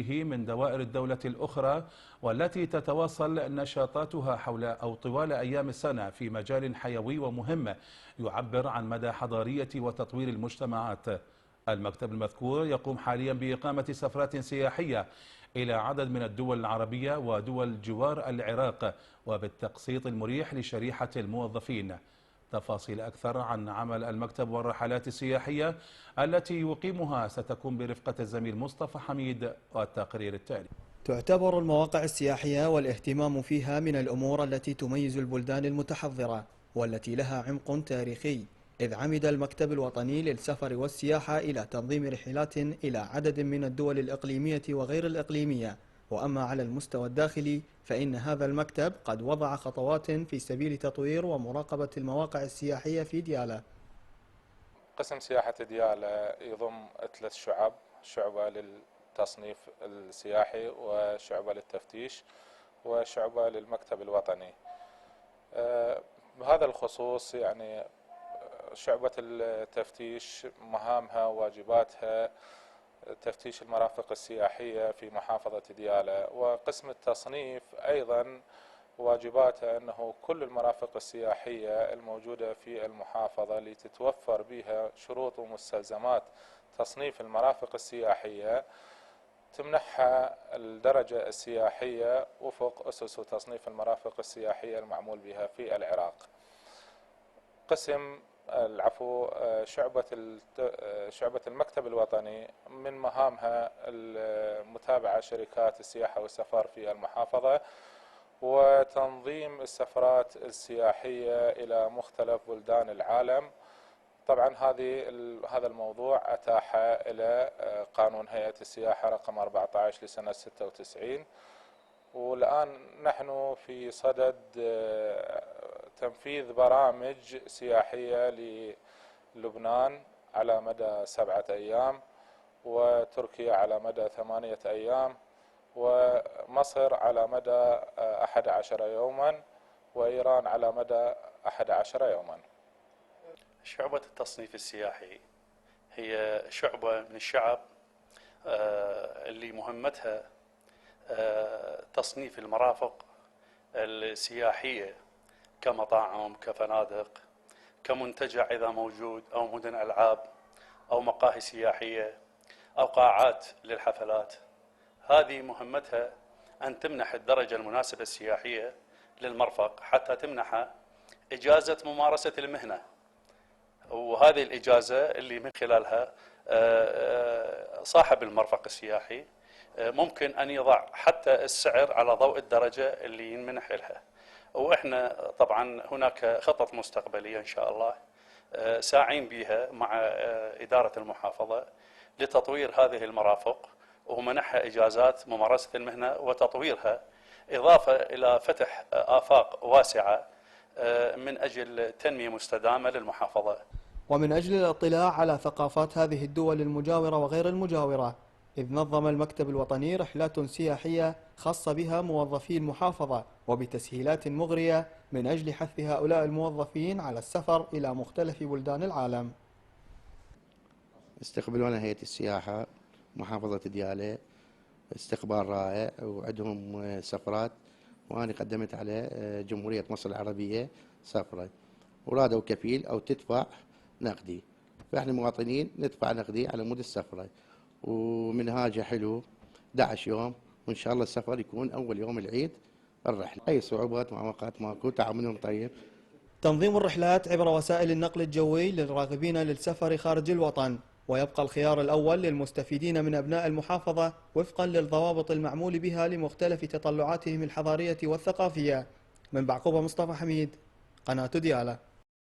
من دوائر الدولة الأخرى والتي تتواصل نشاطاتها حول أو طوال أيام السنة في مجال حيوي ومهم يعبر عن مدى حضارية وتطوير المجتمعات. المكتب المذكور يقوم حاليا بإقامة سفرات سياحية إلى عدد من الدول العربية ودول جوار العراق وبالتقسيط المريح لشريحة الموظفين. تفاصيل أكثر عن عمل المكتب والرحلات السياحية التي يقيمها ستكون برفقة الزميل مصطفى حميد والتقرير التالي. تعتبر المواقع السياحية والاهتمام فيها من الأمور التي تميز البلدان المتحضرة والتي لها عمق تاريخي، إذ عمد المكتب الوطني للسفر والسياحة إلى تنظيم رحلات إلى عدد من الدول الإقليمية وغير الإقليمية. وأما على المستوى الداخلي فإن هذا المكتب قد وضع خطوات في سبيل تطوير ومراقبة المواقع السياحية في ديالى. قسم سياحة ديالى يضم 3 شعب: شعبة للتصنيف السياحي، وشعبة للتفتيش، وشعبة للمكتب الوطني. بهذا الخصوص يعني شعبة التفتيش مهامها وواجباتها تفتيش المرافق السياحية في محافظة ديالى، وقسم التصنيف أيضا واجباته أنه كل المرافق السياحية الموجودة في المحافظة اللي تتوفر بها شروط ومستلزمات تصنيف المرافق السياحية تمنحها الدرجة السياحية وفق أسس تصنيف المرافق السياحية المعمول بها في العراق. شعبة المكتب الوطني من مهامها متابعة شركات السياحة والسفر في المحافظة وتنظيم السفرات السياحية إلى مختلف بلدان العالم. طبعا هذا الموضوع أتاح إلى قانون هيئة السياحة رقم 14 لسنة 96، والآن نحن في صدد تنفيذ برامج سياحية للبنان على مدى 7 أيام، وتركيا على مدى 8 أيام، ومصر على مدى 11 يوما، وإيران على مدى 11 يوما. شعبة التصنيف السياحي هي شعبة من الشعب اللي مهمتها تصنيف المرافق السياحية كمطاعم، كفنادق، كمنتجع إذا موجود، أو مدن ألعاب، أو مقاهي سياحية، أو قاعات للحفلات. هذه مهمتها أن تمنح الدرجة المناسبة السياحية للمرفق حتى تمنح إجازة ممارسة المهنة، وهذه الإجازة اللي من خلالها صاحب المرفق السياحي ممكن أن يضع حتى السعر على ضوء الدرجة اللي ينمنح لها. وإحنا طبعا هناك خطط مستقبلية إن شاء الله ساعين بها مع إدارة المحافظة لتطوير هذه المرافق ومنحها إجازات ممارسة المهنة وتطويرها، إضافة إلى فتح آفاق واسعة من أجل تنمية مستدامة للمحافظة. ومن أجل الاطلاع على ثقافات هذه الدول المجاورة وغير المجاورة، إذ نظم المكتب الوطني رحلات سياحية خاصة بها موظفي المحافظة وبتسهيلات مغرية من أجل حث هؤلاء الموظفين على السفر إلى مختلف بلدان العالم. استقبلونا هيئة السياحة محافظة ديالى استقبال رائع، وعندهم سفرات، وأنا قدمت على جمهورية مصر العربية سفرة، ورادوا كفيل أو تدفع نقدي، فإحنا مواطنين ندفع نقدي على مود السفرة، ومنهاجه حلو 11 يوم، وإن شاء الله السفر يكون أول يوم العيد الرحلة. أي صعوبات معوقات ماكو، تعاملهم طيب. تنظيم الرحلات عبر وسائل النقل الجوي للراغبين للسفر خارج الوطن، ويبقى الخيار الأول للمستفيدين من أبناء المحافظة وفقا للضوابط المعمول بها لمختلف تطلعاتهم الحضارية والثقافية. من بعقوبة، مصطفى حميد، قناة ديالى.